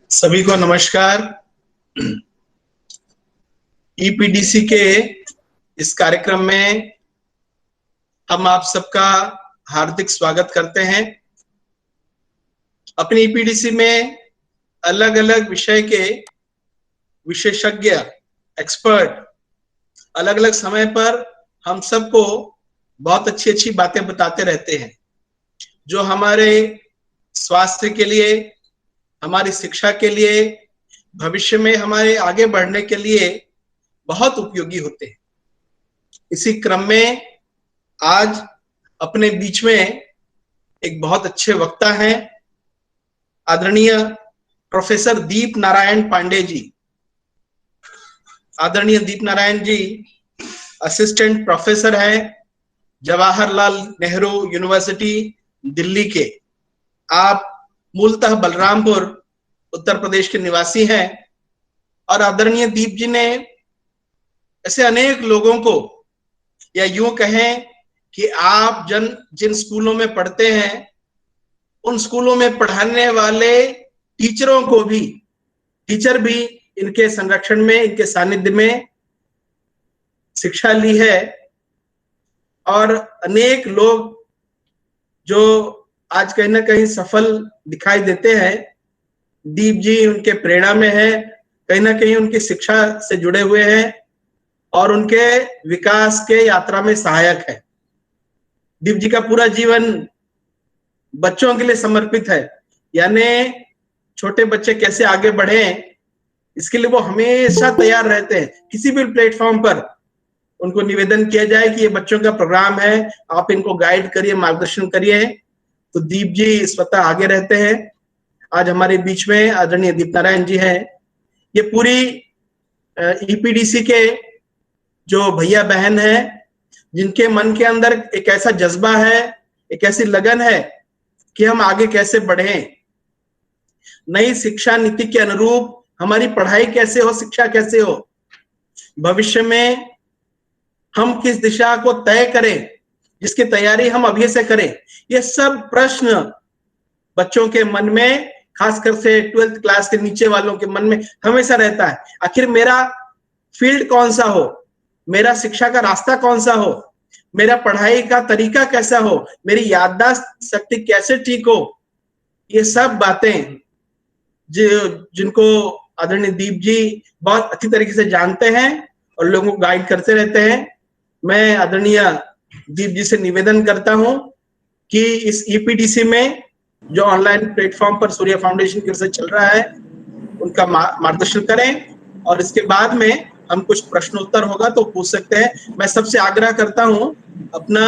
सभी को नमस्कार। ईपीडीसी के इस कार्यक्रम में हम आप सबका हार्दिक स्वागत करते हैं। अपनी ईपीडीसी में अलग अलग विषय के विशेषज्ञ एक्सपर्ट अलग अलग समय पर हम सबको बहुत अच्छी अच्छी बातें बताते रहते हैं, जो हमारे स्वास्थ्य के लिए, हमारी शिक्षा के लिए, भविष्य में हमारे आगे बढ़ने के लिए बहुत उपयोगी होते हैं। इसी क्रम में आज अपने बीच में एक बहुत अच्छे वक्ता हैं, आदरणीय प्रोफेसर दीप नारायण पांडे जी। आदरणीय दीप नारायण जी असिस्टेंट प्रोफेसर हैं जवाहरलाल नेहरू यूनिवर्सिटी दिल्ली के। आप मूलतः बलरामपुर उत्तर प्रदेश के निवासी हैं और आदरणीय दीप जी ने ऐसे अनेक लोगों को, या यूं कहें कि आप जिन स्कूलों में पढ़ते हैं उन स्कूलों में पढ़ाने वाले टीचर भी इनके संरक्षण में, इनके सानिध्य में शिक्षा ली है। और अनेक लोग जो आज कहीं ना कहीं सफल दिखाई देते हैं, दीप जी उनके प्रेरणा में है, कहीं ना कहीं उनकी शिक्षा से जुड़े हुए हैं और उनके विकास के यात्रा में सहायक है। दीप जी का पूरा जीवन बच्चों के लिए समर्पित है, यानी छोटे बच्चे कैसे आगे बढ़ें इसके लिए वो हमेशा तैयार रहते हैं। किसी भी प्लेटफॉर्म पर उनको निवेदन किया जाए कि ये बच्चों का प्रोग्राम है, आप इनको गाइड करिए, मार्गदर्शन करिए, तो दीप जी स्वतः आगे रहते हैं। आज हमारे बीच में आदरणीय दीप नारायण जी हैं। ये पूरी ईपीडीसी के जो भैया बहन हैं, जिनके मन के अंदर एक ऐसा जज्बा है, एक ऐसी लगन है कि हम आगे कैसे बढ़ें, नई शिक्षा नीति के अनुरूप हमारी पढ़ाई कैसे हो, शिक्षा कैसे हो, भविष्य में हम किस दिशा को तय करें, जिसकी तैयारी हम अभी से करें। ये सब प्रश्न बच्चों के मन में, खासकर से 12th क्लास के नीचे वालों के मन में हमेशा रहता है। आखिर मेरा फील्ड कौन सा हो, मेरा शिक्षा का रास्ता कौन सा हो, मेरा पढ़ाई का तरीका कैसा हो, मेरी याददाश्त शक्ति कैसे ठीक हो। ये सब बातें जिनको आदरणीय दीप जी बहुत अच्छी तरीके से जानते हैं और लोगों को गाइड करते रहते हैं। मैं आदरणीय दीप जी से निवेदन करता हूं कि इस ईपीडीसी में जो ऑनलाइन प्लेटफॉर्म पर सूर्य फाउंडेशन की ओर से चल रहा है उनका मार्गदर्शन करें, और इसके बाद में हम कुछ प्रश्नोत्तर होगा तो पूछ सकते हैं। मैं सबसे आग्रह करता हूं अपना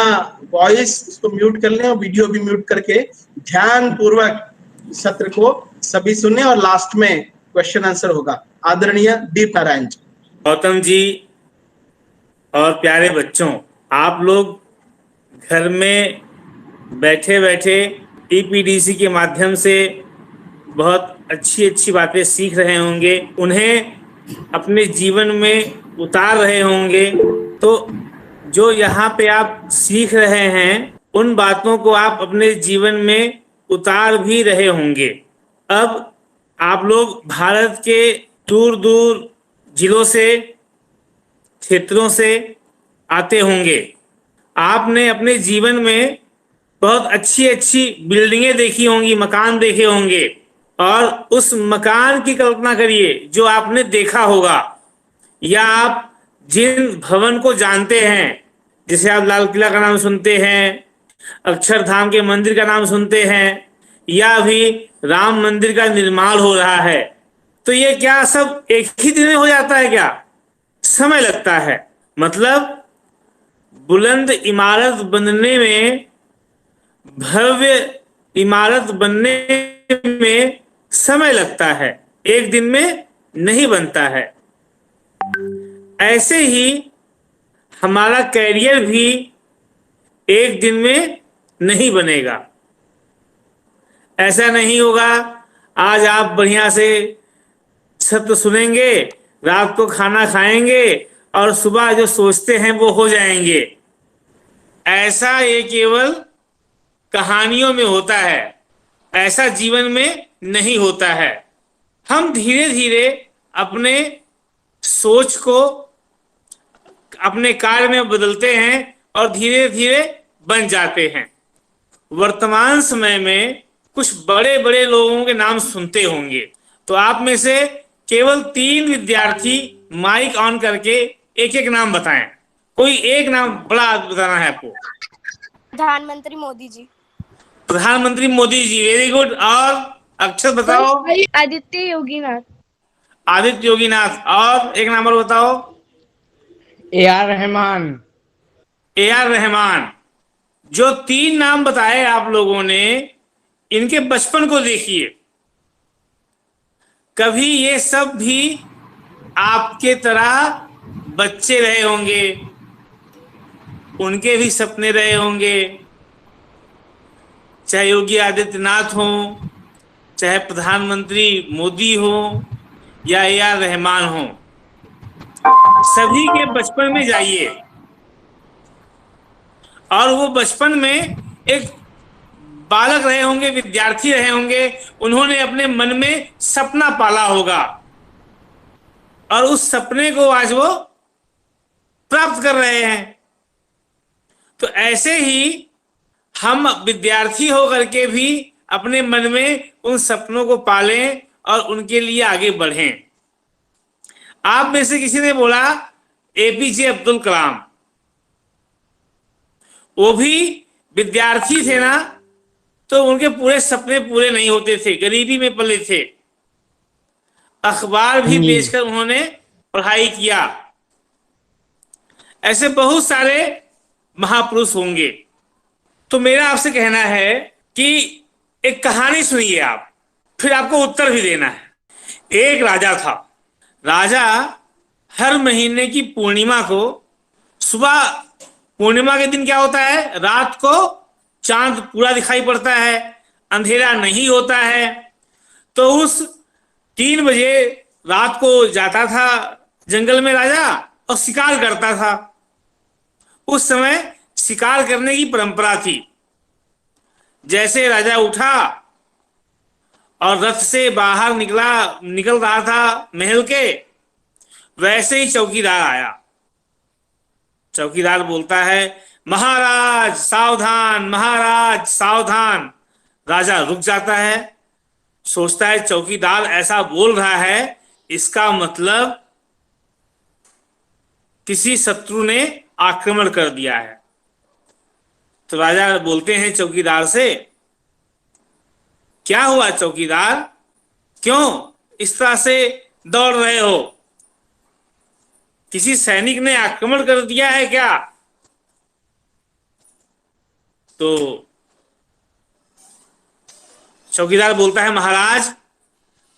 वॉइस इसको म्यूट कर लें और वीडियो भी म्यूट करके ध्यान पूर्वक सत्र को सभी सुने, और लास्ट में क्वेश्चन आंसर होगा। आदरणीय दीप नारायण जी। गौतम जी और प्यारे बच्चों, आप लोग घर में बैठे बैठे ईपीडीसी के माध्यम से बहुत अच्छी अच्छी बातें सीख रहे होंगे, उन्हें अपने जीवन में उतार रहे होंगे। तो जो यहाँ पे आप सीख रहे हैं उन बातों को आप अपने जीवन में उतार भी रहे होंगे। अब आप लोग भारत के दूर दूर जिलों से, क्षेत्रों से आते होंगे। आपने अपने जीवन में बहुत अच्छी अच्छी बिल्डिंगें देखी होंगी, मकान देखे होंगे, और उस मकान की कल्पना करिए जो आपने देखा होगा, या आप जिन भवन को जानते हैं, जैसे आप लाल किला का नाम सुनते हैं, अक्षरधाम के मंदिर का नाम सुनते हैं, या अभी राम मंदिर का निर्माण हो रहा है, तो ये क्या सब एक ही दिन में हो जाता है? क्या समय लगता है? मतलब बुलंद इमारत बनने में, भव्य इमारत बनने में समय लगता है, एक दिन में नहीं बनता है। ऐसे ही हमारा कैरियर भी एक दिन में नहीं बनेगा। ऐसा नहीं होगा आज आप बढ़िया से सत्य सुनेंगे, रात को खाना खाएंगे और सुबह जो सोचते हैं वो हो जाएंगे। ऐसा ये केवल कहानियों में होता है, ऐसा जीवन में नहीं होता है। हम धीरे धीरे अपने सोच को अपने कार्य में बदलते हैं और धीरे धीरे बन जाते हैं। वर्तमान समय में कुछ बड़े बड़े लोगों के नाम सुनते होंगे, तो आप में से केवल 3 विद्यार्थी माइक ऑन करके एक एक नाम बताएं। कोई एक नाम बड़ा बताना है आपको। प्रधानमंत्री मोदी जी। प्रधानमंत्री मोदी जी, वेरी गुड। और अक्षर बताओ। आदित्य योगीनाथ। आदित्य योगीनाथ। और एक नाम और बताओ। AR रहमान। AR रहमान। जो 3 नाम बताए आप लोगों ने, इनके बचपन को देखिए। कभी ये सब भी आपके तरह बच्चे रहे होंगे, उनके भी सपने रहे होंगे, चाहे योगी आदित्यनाथ हो, चाहे प्रधानमंत्री मोदी हो या AR रहमान हो। सभी के बचपन में जाइए और वो बचपन में एक बालक रहे होंगे, विद्यार्थी रहे होंगे, उन्होंने अपने मन में सपना पाला होगा और उस सपने को आज वो प्राप्त कर रहे हैं। तो ऐसे ही हम विद्यार्थी होकर के भी अपने मन में उन सपनों को पालें और उनके लिए आगे बढ़ें। आप में से किसी ने बोला APJ अब्दुल कलाम, वो भी विद्यार्थी थे ना, तो उनके पूरे सपने पूरे नहीं होते थे, गरीबी में पले थे। अखबार भी बेचकर उन्होंने पढ़ाई किया। ऐसे बहुत सारे महापुरुष होंगे। तो मेरा आपसे कहना है कि एक कहानी सुनिए आप, फिर आपको उत्तर भी देना है। एक राजा था। राजा हर महीने की पूर्णिमा को, सुबह पूर्णिमा के दिन क्या होता है, रात को चांद पूरा दिखाई पड़ता है, अंधेरा नहीं होता है। तो उस 3 बजे रात को जाता था जंगल में राजा और शिकार करता था। उस समय शिकार करने की परंपरा थी। जैसे राजा उठा और रथ से बाहर निकल रहा था महल के, वैसे ही चौकीदार आया। चौकीदार बोलता है, महाराज सावधान, महाराज सावधान। राजा रुक जाता है, सोचता है चौकीदार ऐसा बोल रहा है, इसका मतलब किसी शत्रु ने आक्रमण कर दिया है। तो राजा बोलते हैं चौकीदार से, क्या हुआ चौकीदार, क्यों इस तरह से दौड़ रहे हो, किसी सैनिक ने आक्रमण कर दिया है क्या? तो चौकीदार बोलता है, महाराज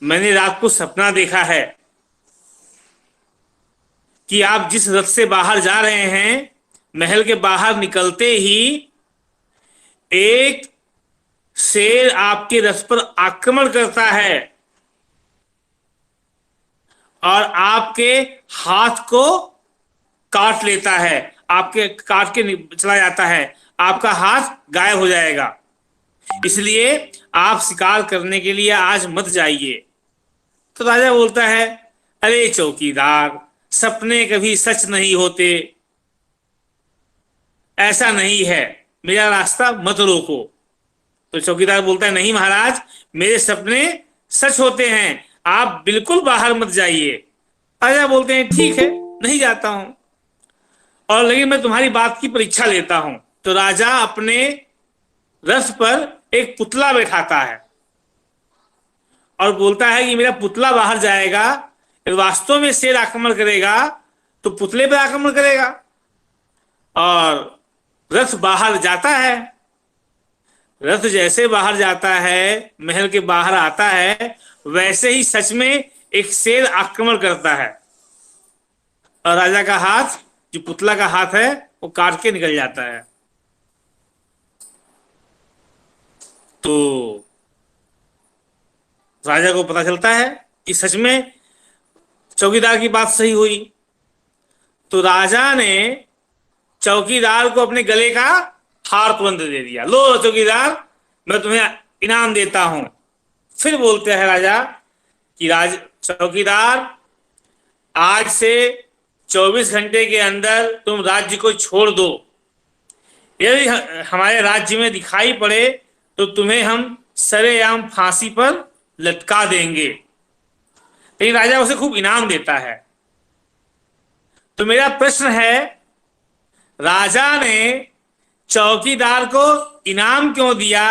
मैंने रात को सपना देखा है कि आप जिस रथ से बाहर जा रहे हैं, महल के बाहर निकलते ही एक शेर आपके रथ पर आक्रमण करता है और आपके हाथ को काट लेता है, आपके काट के चला जाता है, आपका हाथ गायब हो जाएगा। इसलिए आप शिकार करने के लिए आज मत जाइए। तो राजा बोलता है, अरे चौकीदार, सपने कभी सच नहीं होते, ऐसा नहीं है, मेरा रास्ता मत रोको। तो चौकीदार बोलता है, नहीं महाराज, मेरे सपने सच होते हैं, आप बिल्कुल बाहर मत जाइए। राजा बोलते हैं, ठीक है, नहीं जाता हूं, और लेकिन मैं तुम्हारी बात की परीक्षा लेता हूं। तो राजा अपने रथ पर एक पुतला बैठाता है और बोलता है कि मेरा पुतला बाहर जाएगा, वास्तव में शेर आक्रमण करेगा तो पुतले पर आक्रमण करेगा। और रथ बाहर जाता है। रथ जैसे बाहर जाता है, महल के बाहर आता है, वैसे ही सच में एक शेर आक्रमण करता है और राजा का हाथ, जो पुतला का हाथ है, वो काट के निकल जाता है। तो राजा को पता चलता है कि सच में चौकीदार की बात सही हुई। तो राजा ने चौकीदार को अपने गले का हार तुरंत दे दिया, लो चौकीदार, मैं तुम्हें इनाम देता हूं। फिर बोलते हैं राजा कि चौकीदार आज से 24 घंटे के अंदर तुम राज्य को छोड़ दो, यदि हमारे राज्य में दिखाई पड़े तो तुम्हें हम सरेआम फांसी पर लटका देंगे। लेकिन राजा उसे खूब इनाम देता है। तो मेरा प्रश्न है, राजा ने चौकीदार को इनाम क्यों दिया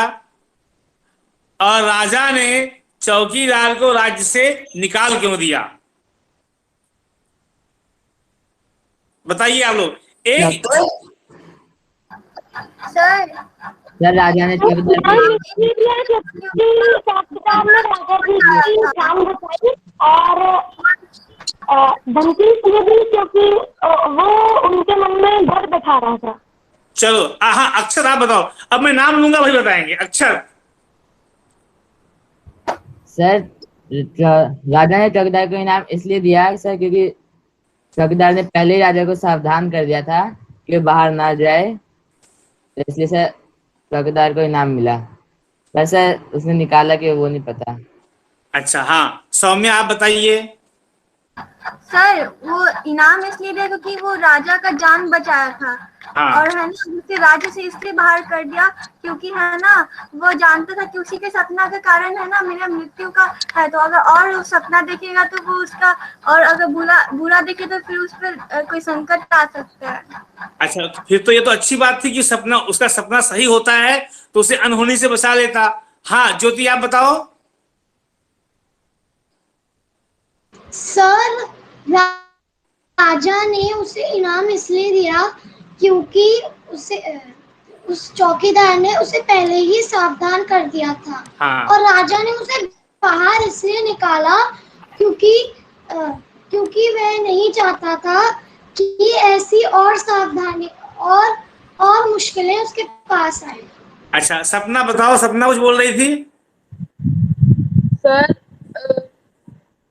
और राजा ने चौकीदार को राज्य से निकाल क्यों दिया? बताइए आप लोग। एक सर राजा ने चौकीदार और धमकी इसलिए भी क्योंकि वो उनके मन में डर बैठा रहा था। चलो हाँ, अक्षर आप बताओ। अब मैं नाम लूंगा, वही बताएंगे। अक्षर। सर राजा ने चौकीदार को इनाम इसलिए दिया सर क्योंकि चौकीदार ने पहले ही राजा को सावधान कर दिया था कि बाहर ना जाए, तो इसलिए सर चौकीदार को इनाम मिला। वैसे उसने निकाला कि वो नहीं पता। अच्छा हाँ, सौम्या आप बताइए। सर वो इनाम इसलिए दिया क्योंकि वो राजा का जान बचाया था। हाँ। और है ना, उसे राज्य से इसलिए बाहर कर दिया क्योंकि है ना, वो जानता था कि उसी के सपना के कारण है ना मेरा मृत्यु का है। तो अगर और वो सपना देखेगा तो वो उसका, और अगर बुरा देखे तो फिर उस पर कोई संकट आ सकता है। अच्छा, फिर तो ये तो अच्छी बात थी कि उसका सपना सही होता है तो उसे अनहोनी से बचा लेता। हाँ ज्योति आप बताओ। सर राजा ने उसे इनाम इसलिए दिया क्योंकि उस चौकीदार ने उसे पहले ही सावधान कर दिया था। हाँ। और राजा ने उसे बाहर इसलिए निकाला क्योंकि वह नहीं चाहता था कि ऐसी और सावधानी और मुश्किलें उसके पास आए। अच्छा सपना बताओ, सपना कुछ बोल रही थी।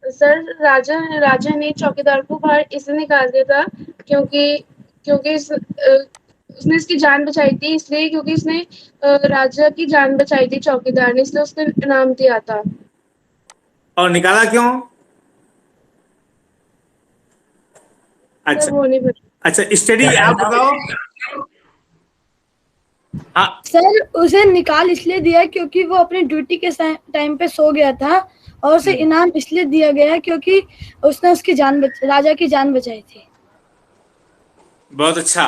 सर राजा ने चौकीदार को बाहर इसलिए निकाल दिया था क्योंकि उसने इसकी जान बचाई थी, इसलिए क्योंकि इसने राजा की जान बचाई थी चौकीदार ने, इसलिए उसने इनाम दिया था। और निकाला क्यों? अच्छा वो नहीं पता। अच्छा, स्टडी आप बताओ। हाँ सर उसे निकाल इसलिए दिया क्योंकि वो अपने ड्यूटी के टाइम पे सो गया था, और उसे इनाम इसलिए दिया गया क्योंकि उसने उसकी राजा की जान बचाई थी। बहुत अच्छा।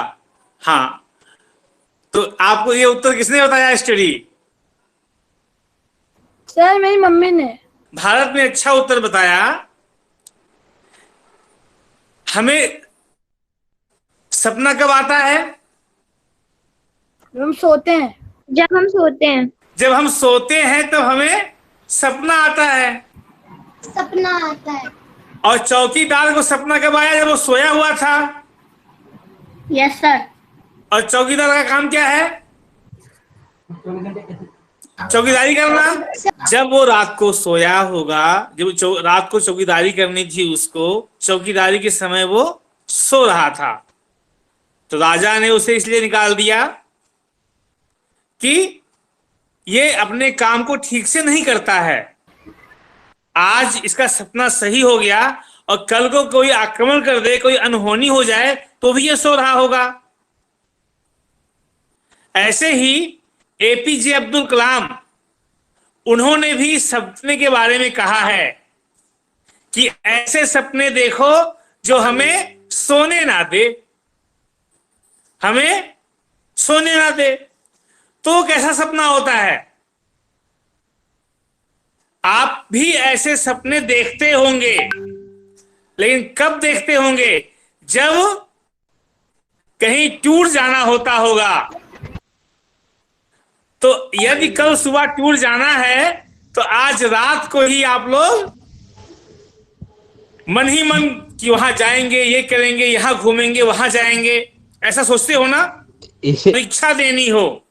हाँ तो आपको ये उत्तर किसने बताया स्टडी? सर मेरी मम्मी ने। भारत ने अच्छा उत्तर बताया। हमें सपना कब आता है? हम सोते हैं। जब हम सोते हैं। जब हम सोते हैं तो हमें सपना आता है। सपना आता है। और चौकीदार को सपना कब आया? जब वो सोया हुआ था। Yes sir. और चौकीदार का काम क्या है? चौकीदारी करना। जब वो रात को सोया होगा, जब रात को चौकीदारी करनी थी उसको, चौकीदारी के समय वो सो रहा था, तो राजा ने उसे इसलिए निकाल दिया कि ये अपने काम को ठीक से नहीं करता है। आज इसका सपना सही हो गया और कल को कोई आक्रमण कर दे, कोई अनहोनी हो जाए तो भी ये सो रहा होगा। ऐसे ही एपीजे अब्दुल कलाम, उन्होंने भी सपने के बारे में कहा है कि ऐसे सपने देखो जो हमें सोने ना दे, हमें सोने ना दे। तो कैसा सपना होता है? आप भी ऐसे सपने देखते होंगे, लेकिन कब देखते होंगे? जब कहीं टूर जाना होता होगा। तो यदि कल सुबह टूर जाना है तो आज रात को ही आप लोग मन ही मन कि वहां जाएंगे, ये करेंगे, यहां घूमेंगे, वहां जाएंगे, ऐसा सोचते हो ना? परीक्षा देनी हो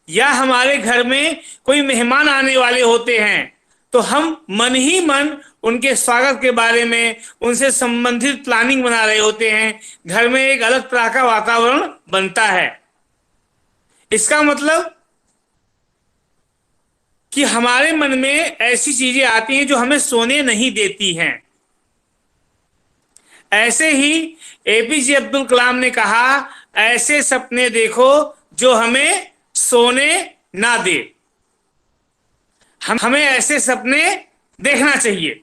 या हमारे घर में कोई मेहमान आने वाले होते हैं तो हम मन ही मन उनके स्वागत के बारे में, उनसे संबंधित प्लानिंग बना रहे होते हैं। घर में एक अलग तरह का वातावरण बनता है। इसका मतलब कि हमारे मन में ऐसी चीजें आती हैं जो हमें सोने नहीं देती हैं। ऐसे ही एपीजे अब्दुल कलाम ने कहा, ऐसे सपने देखो जो हमें सोने ना दे। हमें ऐसे सपने देखना चाहिए।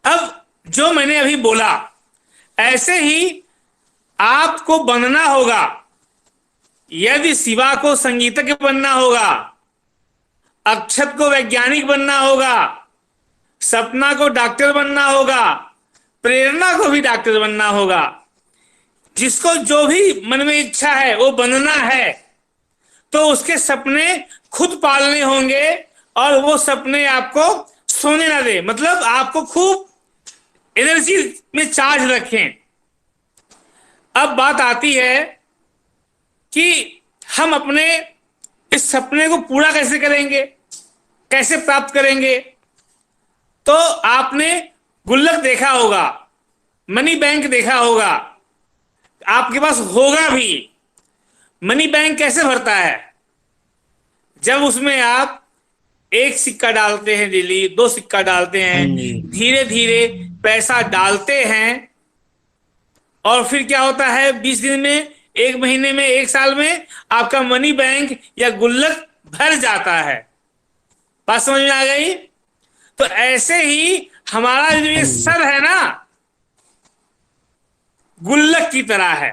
अब जो मैंने अभी बोला, ऐसे ही आपको बनना होगा। यदि शिवा को संगीतज्ञ बनना होगा, अक्षत को वैज्ञानिक बनना होगा, सपना को डॉक्टर बनना होगा, प्रेरणा को भी डॉक्टर बनना होगा, जिसको जो भी मन में इच्छा है वो बनना है, तो उसके सपने खुद पालने होंगे और वो सपने आपको सोने ना दे, मतलब आपको खूब एनर्जी में चार्ज रखें। अब बात आती है कि हम अपने इस सपने को पूरा कैसे करेंगे, कैसे प्राप्त करेंगे। तो आपने गुल्लक देखा होगा, मनी बैंक देखा होगा, आपके पास होगा भी। मनी बैंक कैसे भरता है? जब उसमें आप एक सिक्का डालते हैं डेली, 2 सिक्का डालते हैं, धीरे धीरे पैसा डालते हैं, और फिर क्या होता है, 20 दिन में, 1 महीने में, 1 साल में आपका मनी बैंक या गुल्लक भर जाता है। बात समझ में आ गई? तो ऐसे ही हमारा जो ये सर है ना, गुल्लक की तरह है।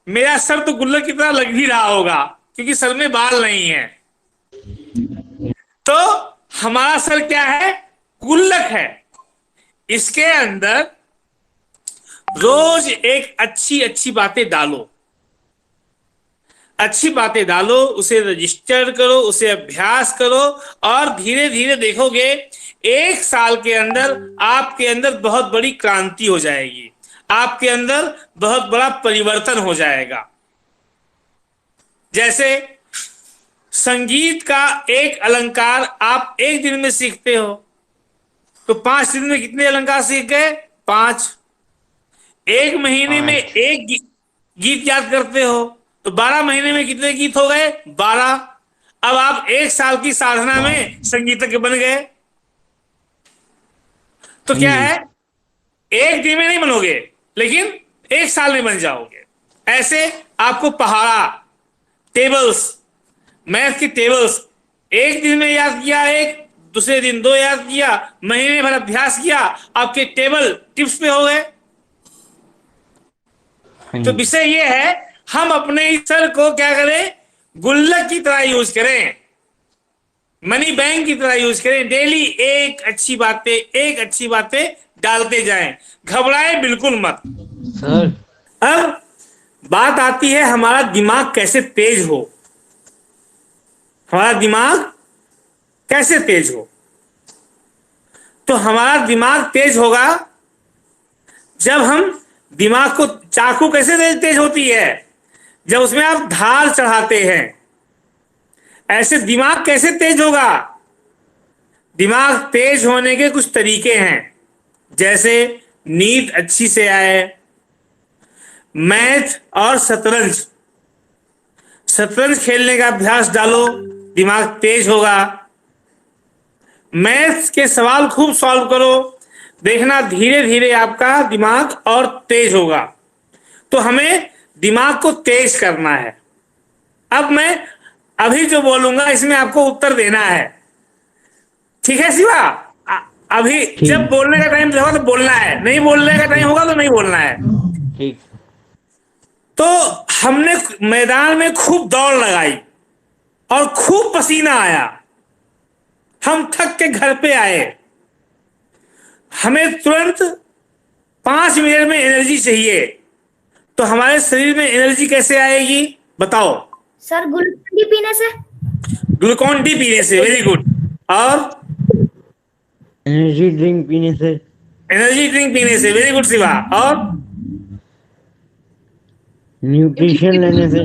मेरा सर तो गुल्लक की तरह लग भी रहा होगा क्योंकि सर में बाल नहीं है। तो हमारा सर क्या है? गुल्लक है। इसके अंदर रोज एक अच्छी अच्छी बातें डालो, अच्छी बातें डालो, उसे रजिस्टर करो, उसे अभ्यास करो, और धीरे धीरे देखोगे 1 साल के अंदर आपके अंदर बहुत बड़ी क्रांति हो जाएगी, आपके अंदर बहुत बड़ा परिवर्तन हो जाएगा। जैसे संगीत का एक अलंकार आप 1 दिन में सीखते हो, तो 5 दिन में कितने अलंकार सीख गए? 5। 1 महीने में 1 गीत याद करते हो, तो 12 महीने में कितने गीत हो गए? 12। अब आप 1 साल की साधना में संगीतज्ञ बन गए। तो क्या है, 1 दिन में नहीं बनोगे, लेकिन 1 साल में बन जाओगे। ऐसे आपको पहाड़ा, टेबल्स, मैथ की टेबल्स 1 दिन में याद किया, 1, दूसरे दिन 2 याद किया, महीने भर अभ्यास किया, आपके टेबल टिप्स पे हो गए। तो विषय ये है, हम अपने इस सर को क्या करें? गुल्लक की तरह यूज करें, मनी बैंक की तरह यूज करें। डेली एक अच्छी बातें डालते जाएं, घबराएं बिल्कुल मत। सर, अब बात आती है हमारा दिमाग कैसे तेज हो। हमारा दिमाग कैसे तेज हो? तो हमारा दिमाग तेज होगा जब हम दिमाग को, चाकू कैसे तेज होती है? जब उसमें आप धार चढ़ाते हैं। ऐसे दिमाग कैसे तेज होगा? दिमाग तेज होने के कुछ तरीके हैं, जैसे नींद अच्छी से आए, मैथ और शतरंज खेलने का अभ्यास डालो, दिमाग तेज होगा। मैथ के सवाल खूब सॉल्व करो, देखना धीरे धीरे आपका दिमाग और तेज होगा। तो हमें दिमाग को तेज करना है। अब मैं अभी जो बोलूंगा इसमें आपको उत्तर देना है, ठीक है शिवा? अभी जब बोलने का टाइम होगा तो बोलना है, नहीं बोलने का टाइम होगा तो नहीं बोलना है, ठीक। तो हमने मैदान में खूब दौड़ लगाई और खूब पसीना आया, हम थक के घर पे आए, हमें तुरंत 5 मिनट में एनर्जी चाहिए। तो हमारे शरीर में एनर्जी कैसे आएगी बताओ? सर ग्लूकोन डी पीने से। ग्लूकोन डी पीने से, वेरी गुड। और एनर्जी ड्रिंक पीने से। एनर्जी ड्रिंक पीने से, वेरी गुड शिवा। और न्यूट्रिशन लेने से,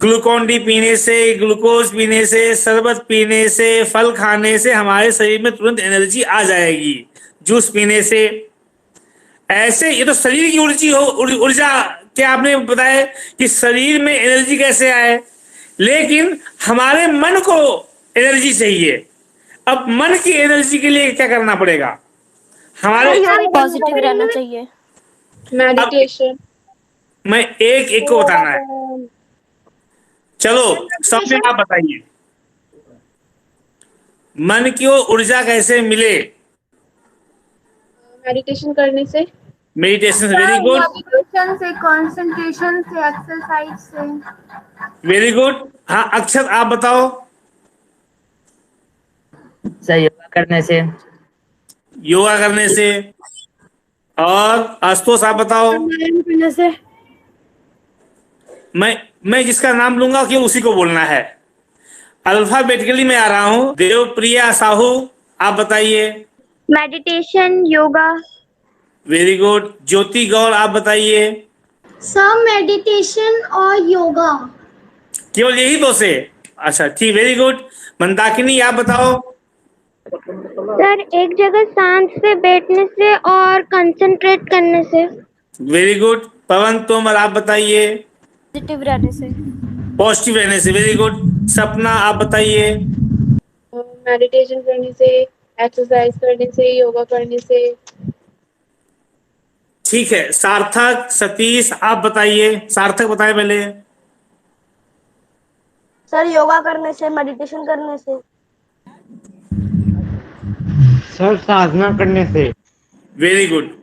ग्लूकोन डी पीने से, ग्लूकोज पीने से, शरबत पीने से, फल खाने से हमारे शरीर में तुरंत एनर्जी आ जाएगी। जूस पीने से। ऐसे ये तो शरीर की ऊर्जा क्या आपने बताया कि शरीर में एनर्जी कैसे आए, लेकिन हमारे मन को एनर्जी चाहिए। अब मन की एनर्जी के लिए क्या करना पड़ेगा? हमारे पॉजिटिव रहना चाहिए। मेडिटेशन। मैं एक एक को बताना है। चलो सबने आप बताइए, मन की ऊर्जा कैसे मिले? मेडिटेशन करने से। मेडिटेशन, वेरी गुड, मेडिटेशन से, कंसंट्रेशन से, एक्सरसाइज से। Very good. हाँ अक्षत आप बताओ। सर योगा करने से। योगा करने से। और आशुतोष आप बताओ। प्राणायाम करने से। मैं जिसका नाम लूंगा कि उसी को बोलना है। अल्फाबेटिकली मैं आ रहा हूं। देवप्रिया साहू आप बताइए। Meditation, yoga. Very good. Jyoti Gaur आप बताइए। सर मेडिटेशन और योगा। केवल यही दो से? अच्छा ठीक, वेरी गुड। मंदाकिनी आप बताओ। सर एक जगह शांत से बैठने से और कंसंट्रेट करने से। Very good. पवन तोमर आप बताइए। पॉजिटिव रहने से। पॉजिटिव रहने से, वेरी गुड। सपना आप बताइए। मेडिटेशन करने से, एक्सरसाइज करने से, योगा करने से। ठीक है। सार्थक, सतीश आप बताइए। सार्थक बताए पहले। सर योगा करने से, मेडिटेशन करने से। सर साधना करने से। Very good.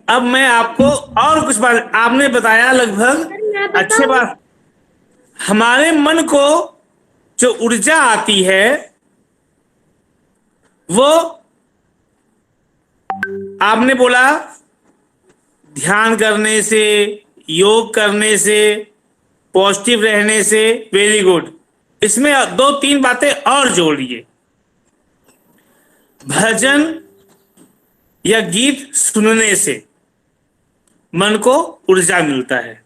अब मैं आपको और कुछ बात, आपने बताया लगभग अच्छे बात। हमारे मन को जो ऊर्जा आती है वो आपने बोला ध्यान करने से, योग करने से, पॉजिटिव रहने से। Very good. इसमें 2-3 बातें और जोड़िए। भजन या गीत सुनने से मन को ऊर्जा मिलता है।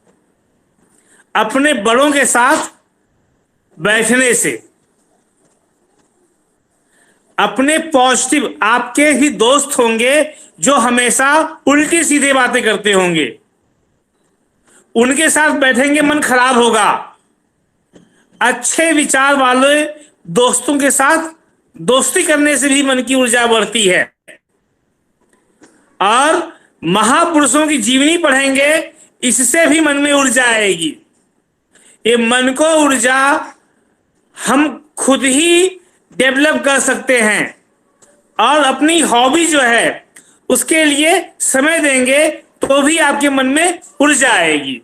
अपने बड़ों के साथ बैठने से, अपने पॉजिटिव, आपके ही दोस्त होंगे जो हमेशा उल्टी सीधी बातें करते होंगे, उनके साथ बैठेंगे मन खराब होगा। अच्छे विचार वाले दोस्तों के साथ दोस्ती करने से भी मन की ऊर्जा बढ़ती है। और महापुरुषों की जीवनी पढ़ेंगे, इससे भी मन में ऊर्जा आएगी। ये मन को ऊर्जा हम खुद ही डेवलप कर सकते हैं और अपनी हॉबी जो है उसके लिए समय देंगे तो भी आपके मन में ऊर्जा आएगी।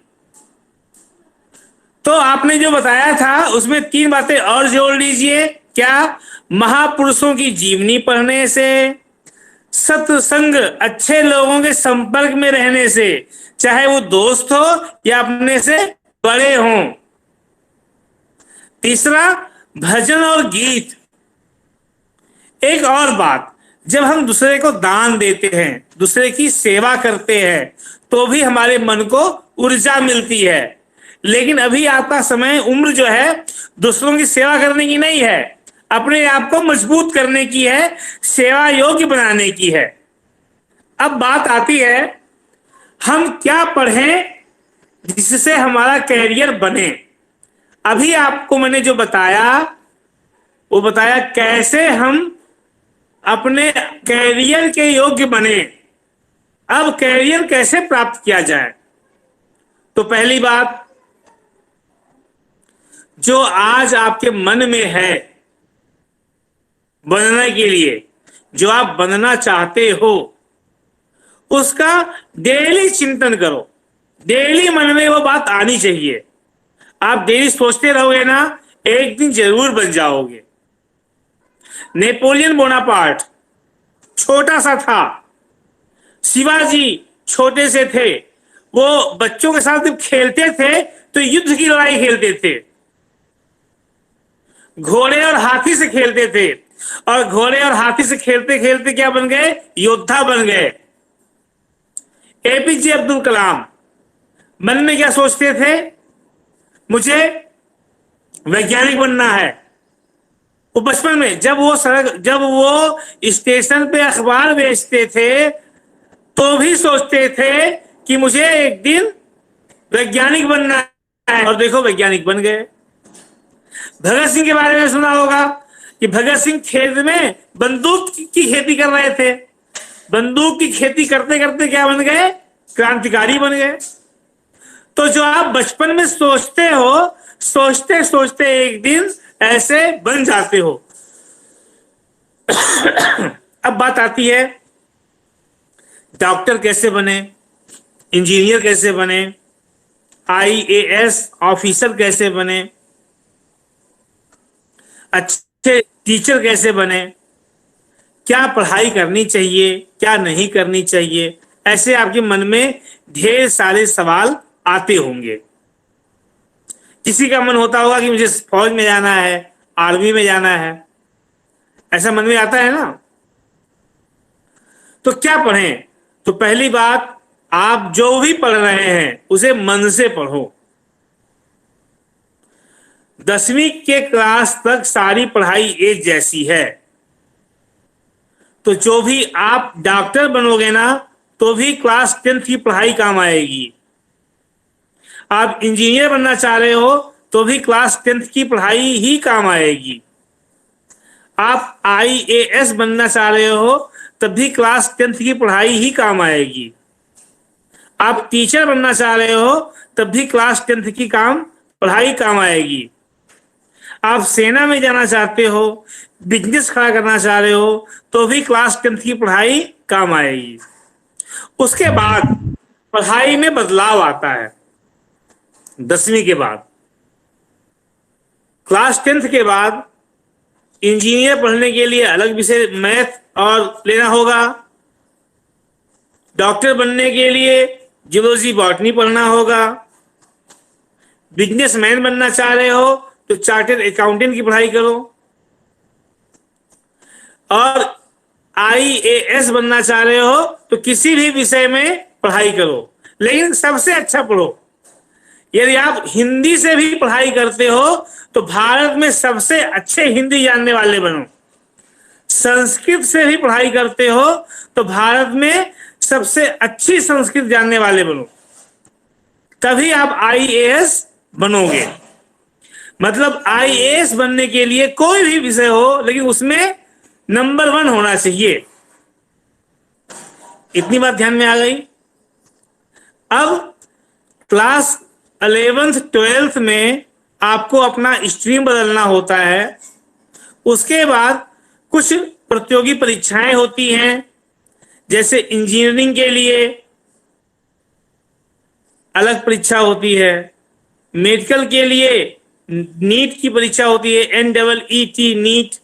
तो आपने जो बताया था उसमें 3 बातें और जोड़ लीजिए। क्या? महापुरुषों की जीवनी पढ़ने से, सत्संग, अच्छे लोगों के संपर्क में रहने से, चाहे वो दोस्त हो या अपने से बड़े हों। तीसरा, भजन और गीत। एक और बात, जब हम दूसरे को दान देते हैं, दूसरे की सेवा करते हैं, तो भी हमारे मन को ऊर्जा मिलती है। लेकिन अभी आपका समय, उम्र जो है दूसरों की सेवा करने की नहीं है, अपने आप को मजबूत करने की है, सेवा योग्य बनाने की है। अब बात आती है हम क्या पढ़ें जिससे हमारा कैरियर बने। अभी आपको मैंने जो बताया वो बताया कैसे हम अपने कैरियर के योग्य बने। अब कैरियर कैसे प्राप्त किया जाए? तो पहली बात, जो आज आपके मन में है बनने के लिए, जो आप बनना चाहते हो, उसका डेली चिंतन करो। डेली मन में वो बात आनी चाहिए। आप डेली सोचते रहोगे ना, एक दिन जरूर बन जाओगे। नेपोलियन बोनापार्ट छोटा सा था, शिवाजी छोटे से थे, वो बच्चों के साथ जब खेलते थे तो युद्ध की लड़ाई खेलते थे, घोड़े और हाथी से खेलते थे, और घोड़े और हाथी से खेलते खेलते क्या बन गए? योद्धा बन गए। एपीजे अब्दुल कलाम मन में क्या सोचते थे? मुझे वैज्ञानिक बनना है। वो बचपन में जब वो स्टेशन पे अखबार बेचते थे तो भी सोचते थे कि मुझे एक दिन वैज्ञानिक बनना है, और देखो वैज्ञानिक बन गए। भगत सिंह के बारे में सुना होगा कि भगत सिंह खेत में बंदूक की खेती कर रहे थे। बंदूक की खेती करते करते क्या बन गए? क्रांतिकारी बन गए। तो जो आप बचपन में सोचते हो, सोचते सोचते एक दिन ऐसे बन जाते हो। अब बात आती है डॉक्टर कैसे बने, इंजीनियर कैसे बने, IAS ऑफिसर कैसे बने, अच्छे टीचर कैसे बने, क्या पढ़ाई करनी चाहिए, क्या नहीं करनी चाहिए, ऐसे आपके मन में ढेर सारे सवाल आते होंगे। किसी का मन होता होगा कि मुझे फौज में जाना है, आर्मी में जाना है, ऐसा मन में आता है ना। तो क्या पढ़ें? तो पहली बात, आप जो भी पढ़ रहे हैं उसे मन से पढ़ो। 10वीं के क्लास तक सारी पढ़ाई एक जैसी है। तो जो भी आप डॉक्टर बनोगे ना, तो भी क्लास 10th की पढ़ाई काम आएगी। आप इंजीनियर बनना चाह रहे हो तो भी क्लास 10th की पढ़ाई ही काम आएगी। आप IAS बनना चाह रहे हो तब भी क्लास 10th की पढ़ाई ही काम आएगी। आप टीचर बनना चाह रहे हो तब भी क्लास 10th की पढ़ाई काम आएगी। आप सेना में जाना चाहते हो, बिजनेस खड़ा करना चाह रहे हो तो भी क्लास 10th की पढ़ाई काम आएगी। उसके बाद पढ़ाई में बदलाव आता है। 10वीं के बाद, क्लास 10th के बाद इंजीनियर पढ़ने के लिए अलग विषय मैथ और लेना होगा। डॉक्टर बनने के लिए जूलॉजी बॉटनी पढ़ना होगा। बिजनेसमैन बनना चाह रहे हो तो चार्टर्ड अकाउंटेंट की पढ़ाई करो। और IAS बनना चाह रहे हो तो किसी भी विषय में पढ़ाई करो, लेकिन सबसे अच्छा पढ़ो। यदि आप हिंदी से भी पढ़ाई करते हो तो भारत में सबसे अच्छे हिंदी जानने वाले बनो। संस्कृत से भी पढ़ाई करते हो तो भारत में सबसे अच्छी संस्कृत जानने वाले बनो, तभी आप IAS बनोगे। मतलब IAS बनने के लिए कोई भी विषय हो, लेकिन उसमें नंबर 1 होना चाहिए। इतनी बात ध्यान में आ गई। अब क्लास 11th 12th में आपको अपना स्ट्रीम बदलना होता है। उसके बाद कुछ प्रतियोगी परीक्षाएं होती हैं, जैसे इंजीनियरिंग के लिए अलग परीक्षा होती है, मेडिकल के लिए नीट की परीक्षा होती है, NEET नीट,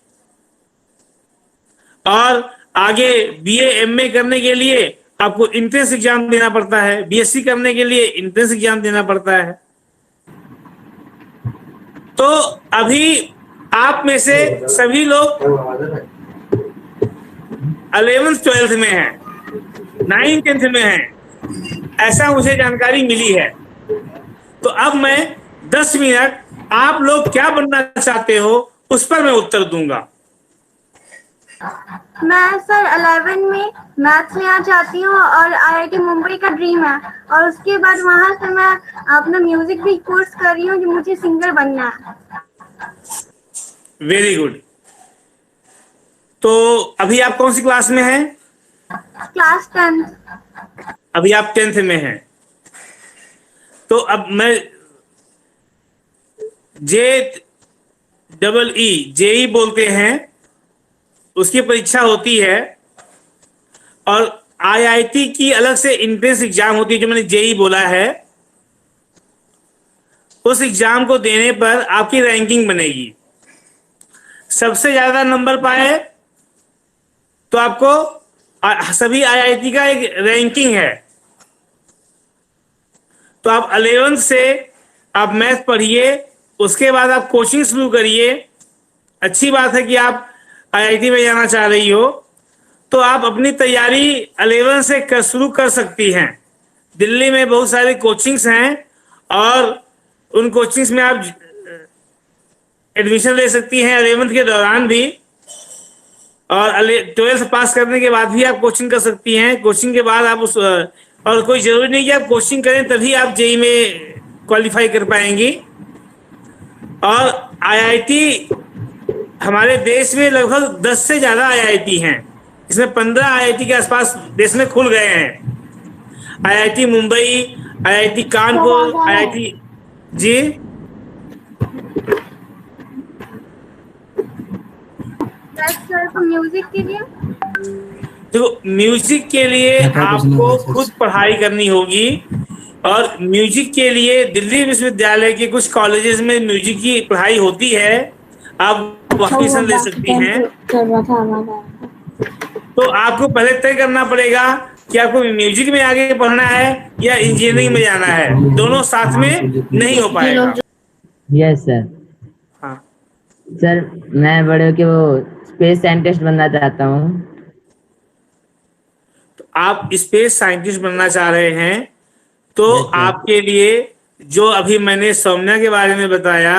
और आगे BA MA करने के लिए आपको एंट्रेंस एग्जाम देना पड़ता है, BSc करने के लिए एंट्रेंस एग्जाम देना पड़ता है। तो अभी आप में से सभी लोग 11th 12th में हैं, 9th 10th में हैं, ऐसा मुझे जानकारी मिली है। तो अब मैं 10 मिनट आप लोग क्या बनना चाहते हो उस पर मैं उत्तर दूंगा। मैं सर 11 में मैथ्स लेना चाहती हूँ और IIT मुंबई का ड्रीम है, और उसके बाद वहां से मैं अपना म्यूजिक भी कोर्स कर रही हूँ कि मुझे सिंगर बनना है। Very good. तो अभी आप कौन सी क्लास में हैं? Class 10th। अभी आप 10th में हैं। तो अब मैं JEE बोलते हैं, उसकी परीक्षा होती है, और IIT की अलग से एंट्रेंस एग्जाम होती है जो मैंने JEE बोला है। उस एग्जाम को देने पर आपकी रैंकिंग बनेगी। सबसे ज्यादा नंबर पाए तो आपको सभी IIT का एक रैंकिंग है। तो आप 11th से आप मैथ पढ़िए, उसके बाद आप कोचिंग शुरू करिए। अच्छी बात है कि आप IIT में जाना चाह रही हो, तो आप अपनी तैयारी 11 से शुरू कर सकती हैं। दिल्ली में बहुत सारे कोचिंग्स हैं और उन कोचिंग्स में आप एडमिशन ले सकती हैं 11th के दौरान भी, और 12th पास करने के बाद भी आप कोचिंग कर सकती हैं। कोचिंग के बाद आप उस और कोई जरूरी नहीं कि आप कोचिंग करें तभी आप जेई में क्वालिफाई कर पाएंगी। और आईआईटी हमारे देश में लगभग 10 से ज्यादा आईआईटी हैं, इसमें 15 आईआईटी के आसपास देश में खुल गए हैं। IIT Mumbai, IIT Kanpur, IIT JEE sir तो म्यूजिक के लिए तो म्यूजिक के लिए आपको खुद पढ़ाई करनी होगी। और म्यूजिक के लिए दिल्ली विश्वविद्यालय के कुछ कॉलेजेस में म्यूजिक की पढ़ाई होती है, आप वहाँ एडमिशन ले सकती हैं। तो आपको पहले तय करना पड़ेगा कि आपको म्यूजिक में आगे पढ़ना है या इंजीनियरिंग में जाना है, दोनों साथ में नहीं हो पाएगा। Yes sir. हाँ सर मैं बड़े होके वो स्पेस साइंटिस्ट बनना चाहता हूँ। तो आप स्पेस साइंटिस्ट बनना चाह रहे हैं तो आपके लिए जो अभी मैंने सौम्या के बारे में बताया,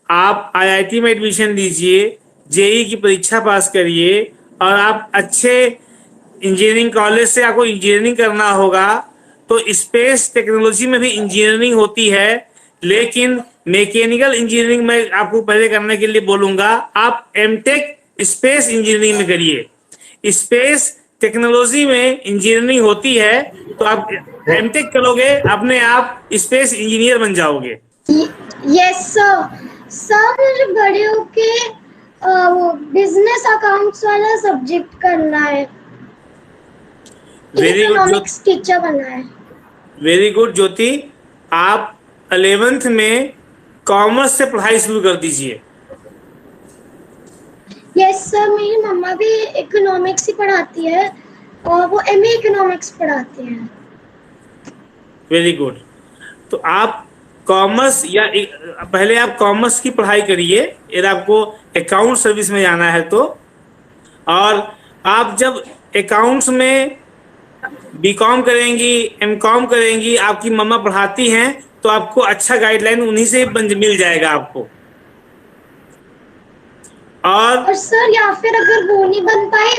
आप आईआईटी में एडमिशन लीजिए, जेई की परीक्षा पास करिए और आप अच्छे इंजीनियरिंग कॉलेज से आपको इंजीनियरिंग करना होगा। तो स्पेस टेक्नोलॉजी में भी इंजीनियरिंग होती है, लेकिन मैकेनिकल इंजीनियरिंग में आपको पहले करने के लिए बोलूंगा आप एमटेक स्पेस इंजीनियरिंग में करिए। स्पेस टेक्नोलॉजी में इंजीनियरिंग होती है तो आप एमटेक करोगे, अपने आप स्पेस इंजीनियर बन जाओगे। Yes sir. सर मुझे बड़े होके वो बिजनेस अकाउंट्स वाला सब्जेक्ट करना है। वेरी गुड इकोनॉमिक्स टीचर बनना है। वेरी गुड ज्योति, आप 11th में कॉमर्स से पढ़ाई शुरू कर दीजिए। यस सर, मेरी मम्मा भी इकोनॉमिक्स ही पढ़ाती है और वो एमए इकोनॉमिक्स पढ़ाती है। Very good. तो आप कॉमर्स या पहले आप कॉमर्स की पढ़ाई करिए, यदि आपको अकाउंट सर्विस में जाना है तो। और आप जब अकाउंट्स में बीकॉम करेंगी, एमकॉम करेंगी, आपकी मम्मा पढ़ाती हैं तो आपको अच्छा गाइडलाइन उन्हीं से मिल जाएगा आपको। और सर या फिर अगर वो नहीं बन पाए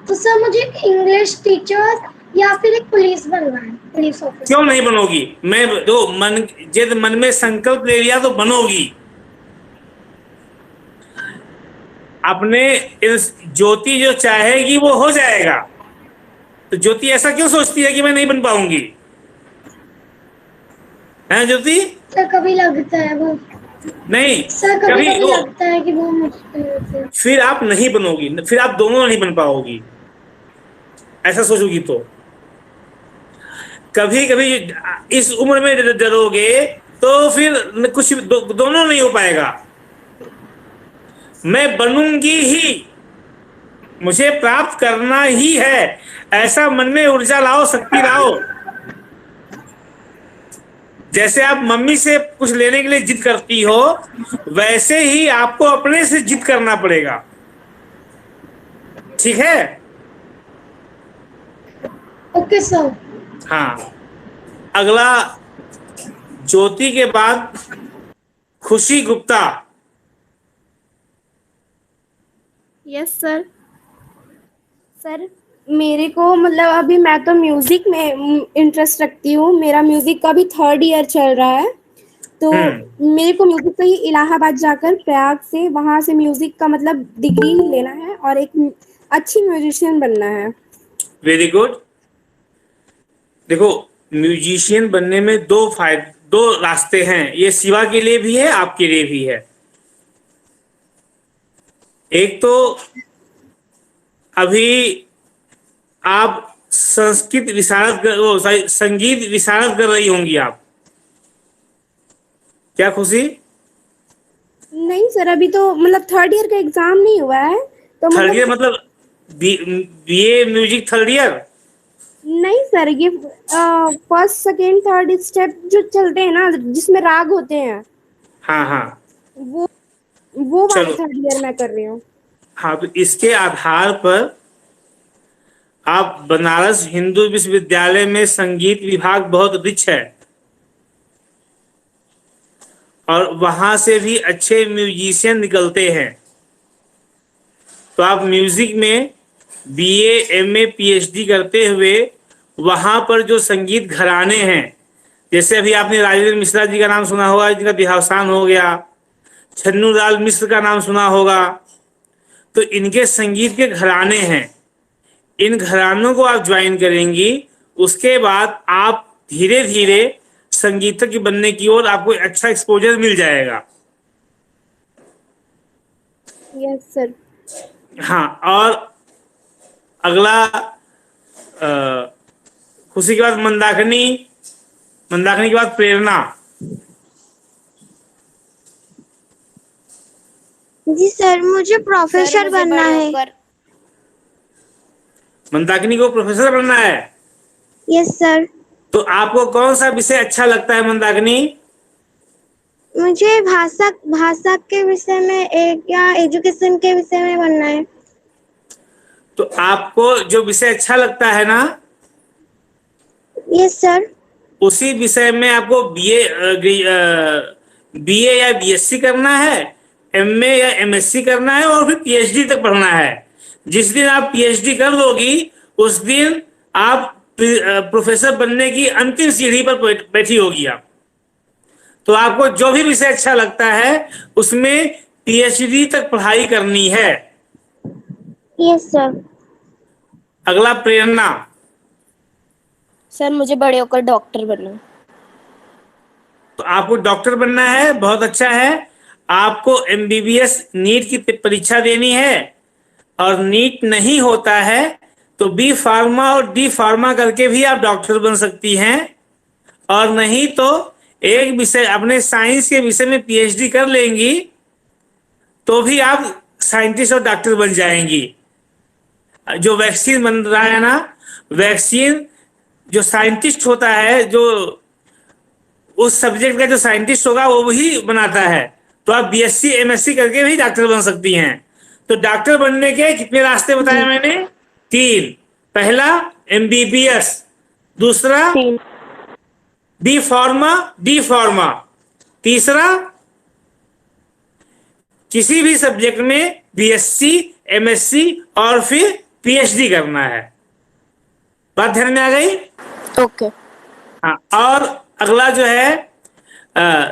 तो सर मुझे इंग्लिश टीचर या फिर एक पुलिस बनना है, पुलिस ऑफिसर। क्यों नहीं बनोगी? मैं तो मन में संकल्प ले लिया तो बनोगी। अपने ज्योति जो चाहेगी वो हो जाएगा। तो ज्योति ऐसा क्यों सोचती है कि मैं नहीं बन पाऊंगी? है ज्योति? सर कभी लगता है वो नहीं सर, कभी लगता है कि वो मुश्किल है। फिर आप नहीं बनोगी, फिर आप दोनों नहीं बन पाओगी। ऐसा सोचोगी तो कभी कभी इस उम्र में डरोगे तो फिर कुछ दोनों नहीं हो पाएगा। मैं बनूंगी ही, मुझे प्राप्त करना ही है, ऐसा मन में ऊर्जा लाओ, शक्ति लाओ। जैसे आप मम्मी से कुछ लेने के लिए जिद करती हो, वैसे ही आपको अपने से जिद करना पड़ेगा। ठीक है? Okay sir. हाँ, अगला ज्योति के बाद खुशी गुप्ता। Yes sir. सर मेरे को मतलब अभी मैं तो म्यूजिक में इंटरेस्ट रखती हूँ, मेरा म्यूजिक का भी 3rd ईयर चल रहा है। तो मेरे को म्यूजिक का ही इलाहाबाद जाकर प्रयाग से वहां से म्यूजिक का मतलब डिग्री लेना है और एक अच्छी म्यूजिशियन बनना है। Very good. देखो, म्यूजिशियन बनने में दो रास्ते हैं, ये शिवा के लिए भी है, आपके लिए भी है। एक तो अभी आप संगीत विशारद कर रही होंगी आप, क्या खुशी? नहीं सर, अभी तो मतलब 3rd ईयर का एग्जाम नहीं हुआ है। तो 3rd ईयर मतलब बीए म्यूजिक 3rd ईयर? नहीं सर, ये 1st, 2nd, 3rd स्टेप जो चलते हैं ना, जिसमें राग होते हैं। हाँ हाँ, वो वाला 3rd ईयर मैं कर रही हूँ। हाँ, तो इसके आधार पर आप बनारस हिंदू विश्वविद्यालय में संगीत विभाग बहुत रिच है और वहां से भी अच्छे म्यूजिशियन निकलते हैं। तो आप म्यूजिक में बीए, एमए, पीएचडी करते हुए वहां पर जो संगीत घराने हैं, जैसे अभी आपने राजेंद्र मिश्रा जी का नाम सुना होगा, जिनका देहावसान हो गया, छन्नू लाल मिश्र का नाम सुना होगा, तो इनके संगीत के घराने हैं। इन घरानों को आप ज्वाइन करेंगी, उसके बाद आप धीरे धीरे संगीतज्ञ बनने की ओर आपको अच्छा एक्सपोजर मिल जाएगा। Yes sir. हाँ, और अगला खुशी के बाद मंदाकिनी, मंदाकिनी के बाद प्रेरणा। जी सर, मुझे प्रोफेसर बनना है। मंदाकिनी को प्रोफेसर बनना है? Yes sir. तो आपको कौन सा विषय अच्छा लगता है मंदाकिनी? मुझे भाषा के विषय में या एजुकेशन के विषय में बनना है। तो आपको जो विषय अच्छा लगता है ना, यस सर, उसी विषय में आपको बीए या बीएससी करना है, एमए या एमएससी करना है, और फिर पीएचडी तक पढ़ना है। जिस दिन आप पीएचडी कर लोगी, उस दिन आप प्रोफेसर बनने की अंतिम सीढ़ी पर बैठी होगी आप। तो आपको जो भी विषय अच्छा लगता है उसमें पीएचडी तक पढ़ाई करनी है। Yes sir. अगला प्रेरणा। सर मुझे बड़े होकर डॉक्टर बनना है। तो आपको डॉक्टर बनना है, बहुत अच्छा है। आपको एमबीबीएस नीट की परीक्षा देनी है, और नीट नहीं होता है तो बी फार्मा और डी फार्मा करके भी आप डॉक्टर बन सकती हैं, और नहीं तो एक विषय अपने साइंस के विषय में पीएचडी कर लेंगी तो भी आप साइंटिस्ट और डॉक्टर बन जाएंगी। जो वैक्सीन बन रहा है ना, वैक्सीन जो साइंटिस्ट होता है, जो उस सब्जेक्ट का जो साइंटिस्ट होगा वो वही बनाता है। तो आप बीएससी एमएससी करके भी डॉक्टर बन सकती हैं। तो डॉक्टर बनने के कितने रास्ते बताए मैंने? 3। पहला एमबीबीएस, दूसरा बी फार्मा डी फार्मा, तीसरा किसी भी सब्जेक्ट में बीएससी एमएससी और फिर पीएचडी करना है। बात ध्यान में आ गई? ओके। हाँ, और अगला जो है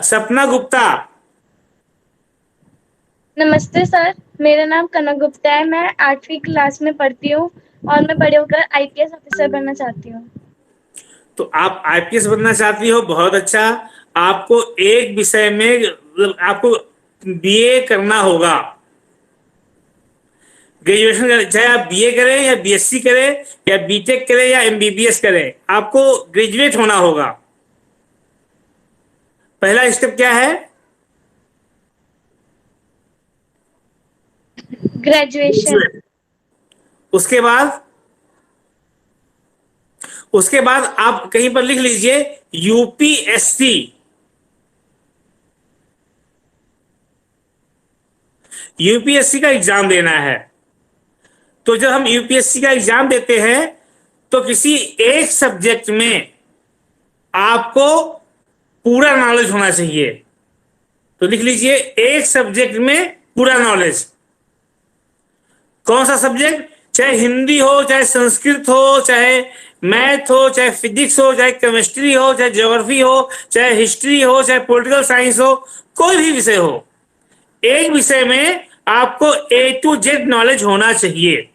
सपना गुप्ता। नमस्ते सर, मेरा नाम कनक गुप्ता है। मैं 8वीं क्लास में पढ़ती हूँ और मैं बड़े होकर आईपीएस ऑफिसर बनना चाहती हूँ। तो आप आईपीएस बनना चाहती हो, बहुत अच्छा। आपको एक विषय में आपको बीए करना होगा। ग्रेजुएशन, चाहे आप बीए करें या बीएससी करें या बीटेक करें या एमबीबीएस करें, आपको ग्रेजुएट होना होगा। पहला स्टेप क्या है? ग्रेजुएशन। उसके बाद आप कहीं पर लिख लीजिए यूपीएससी। यूपीएससी का एग्जाम देना है। तो जब हम यूपीएससी का एग्जाम देते हैं तो किसी एक सब्जेक्ट में आपको पूरा नॉलेज होना चाहिए। तो लिख लीजिए एक सब्जेक्ट में पूरा नॉलेज। कौन सा सब्जेक्ट? चाहे हिंदी हो, चाहे संस्कृत हो, चाहे मैथ हो, चाहे फिजिक्स हो, चाहे केमिस्ट्री हो, चाहे ज्योग्राफी हो, चाहे हिस्ट्री हो, चाहे पॉलिटिकल साइंस हो, कोई भी विषय हो, एक विषय में आपको A to Z नॉलेज होना चाहिए।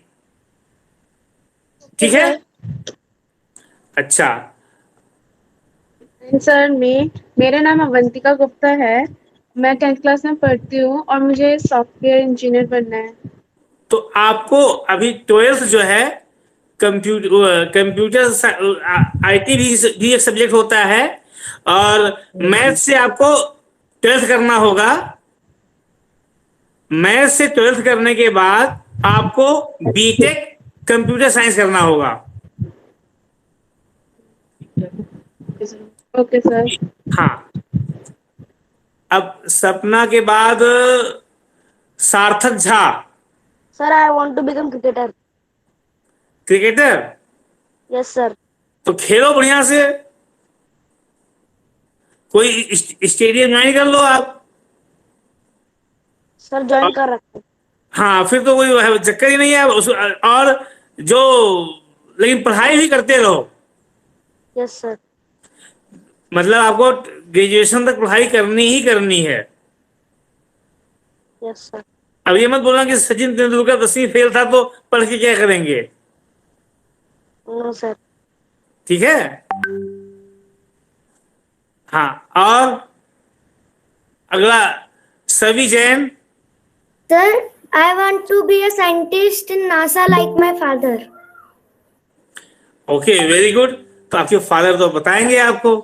ठीक है? अच्छा सर, मेरा नाम अवंतिका गुप्ता है। मैं 10th क्लास में पढ़ती हूँ और मुझे सॉफ्टवेयर इंजीनियर बनना है। तो आपको अभी 12th जो है, कंप्यूटर आईटी भी एक सब्जेक्ट होता है, और मैथ से आपको 12th करना होगा। मैथ से 12th करने के बाद आपको बीटेक कंप्यूटर साइंस करना होगा। Okay sir. हाँ, अब सपना के बाद Sarthak Jha. Sir, I want to become cricketer. Cricketer? Yes sir. तो खेलो बढ़िया से, कोई स्टेडियम ज्वाइन कर लो आप। सर ज्वाइन कर रखते। हाँ, फिर तो कोई चक्कर ही नहीं है। और जो, लेकिन पढ़ाई भी करते रहो। Yes sir. मतलब आपको ग्रेजुएशन तक पढ़ाई करनी ही करनी है। Yes sir. अब ये मत बोलना कि सचिन तेंदुलकर 10वीं फेल था तो पढ़ के क्या करेंगे। No sir. ठीक है। हाँ, और अगला Sabhi Jain. Sir, I want to be a scientist in NASA like my father. Okay, very good. तो आपके फादर तो बताएंगे आपको।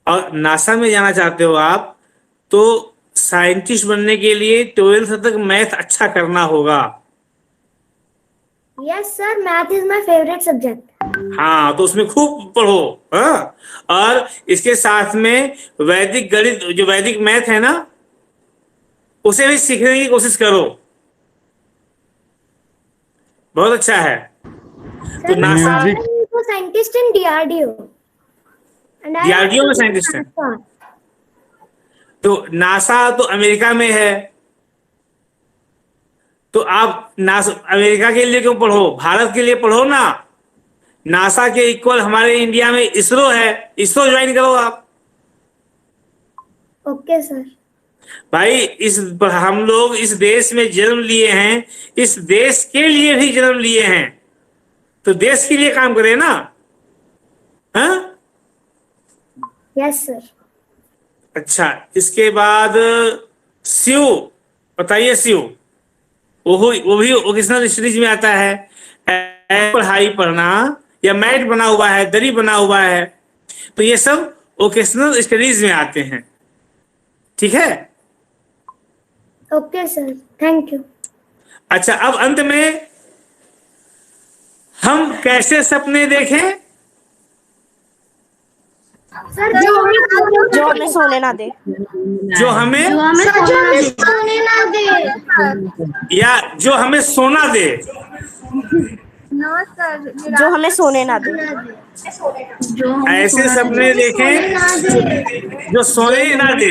और नासा में जाना चाहते हो आप, तो साइंटिस्ट बनने के लिए 12th तक मैथ अच्छा करना होगा। Yes sir, math is my favourite subject. हाँ, तो उसमें खूब पढ़ो। हाँ, और इसके साथ में वैदिक गणित, जो वैदिक मैथ है ना, उसे भी सीखने की कोशिश करो। बहुत अच्छा है। तो NASA, scientist in DRDO. DRDO में साइंटिस्ट है। तो नासा तो अमेरिका में है, तो आप नासा अमेरिका के लिए क्यों पढ़ो, भारत के लिए पढ़ो ना। नासा के इक्वल हमारे इंडिया में इसरो है, इसरो ज्वाइन करो आप। Okay sir. भाई, हम लोग इस देश में जन्म लिए हैं, इस देश के लिए भी जन्म लिए हैं, तो देश के लिए काम करें ना। हाँ, यस सर। अच्छा, इसके बाद शिव, बताइए शिव। वो भी वोकेशनल स्टडीज में आता है। पढ़ाई पढ़ना या मैट बना हुआ है, दरी बना हुआ है, तो ये सब वोकेशनल स्टडीज में आते हैं। ठीक है। Okay sir, thank you. अच्छा, अब अंत में हम कैसे सपने देखें। सर, जो हमें सोने ना दे। जो हमें सोने ना दे। या जो हमें सोना दे। नो सर, जो हमें सोने ना दे। ऐसे सपने देखें जो सोने ना दे।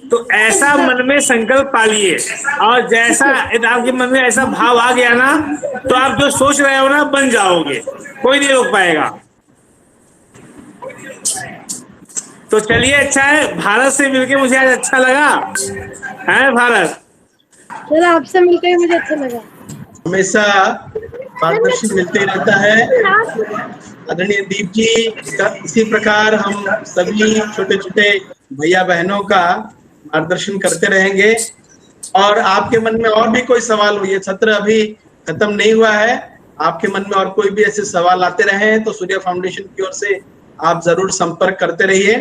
तो ऐसा मन में संकल्प पालिए, और जैसा आपके मन में ऐसा भाव आ गया ना, तो आप जो सोच रहे हो ना, बन जाओगे, कोई नहीं रोक पाएगा। तो चलिए, अच्छा है, भारत से मिलके मुझे आज अच्छा लगा है। भारत, सर आपसे मिलकर मुझे अच्छा लगा। हमेशा मार्गदर्शन मिलते ही रहता है। आदरणीय दीप जी का इसी प्रकार हम सभी छोटे छोटे भैया बहनों का मार्गदर्शन करते रहेंगे। और आपके मन में और भी कोई सवाल हो, ये सत्र अभी खत्म नहीं हुआ है, आपके मन में और कोई भी ऐसे सवाल आते रहे तो सूर्य फाउंडेशन की ओर से आप जरूर संपर्क करते रहिए।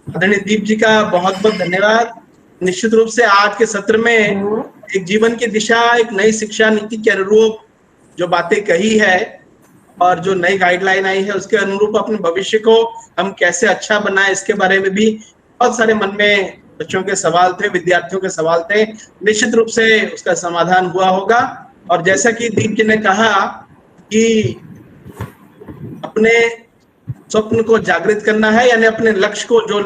आदरणीय दीप जी का बहुत बहुत धन्यवाद। निश्चित रूप से आज के सत्र में एक जीवन की दिशा, एक नई शिक्षा नीति के अनुरूप जो बातें कही है और जो नई गाइडलाइन आई है, उसके अनुरूप अपने भविष्य को हम कैसे अच्छा बनाए, इसके बारे में भी बहुत सारे मन में बच्चों के सवाल थे, विद्यार्थियों के सवाल थे। निश्चित रूप से उसका समाधान हुआ होगा। और जैसा कि दीप जी ने कहा कि अपने स्वप्न को जागृत करना है, यानी अपने लक्ष्य को जो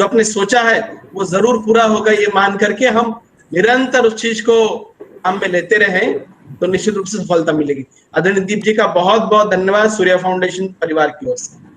अपने सोचा है वो जरूर पूरा होगा, ये मान करके हम निरंतर उस चीज को काम में लेते रहें तो निश्चित रूप से सफलता मिलेगी। आदरणीय दीप जी का बहुत बहुत धन्यवाद सूर्य फाउंडेशन परिवार की ओर से।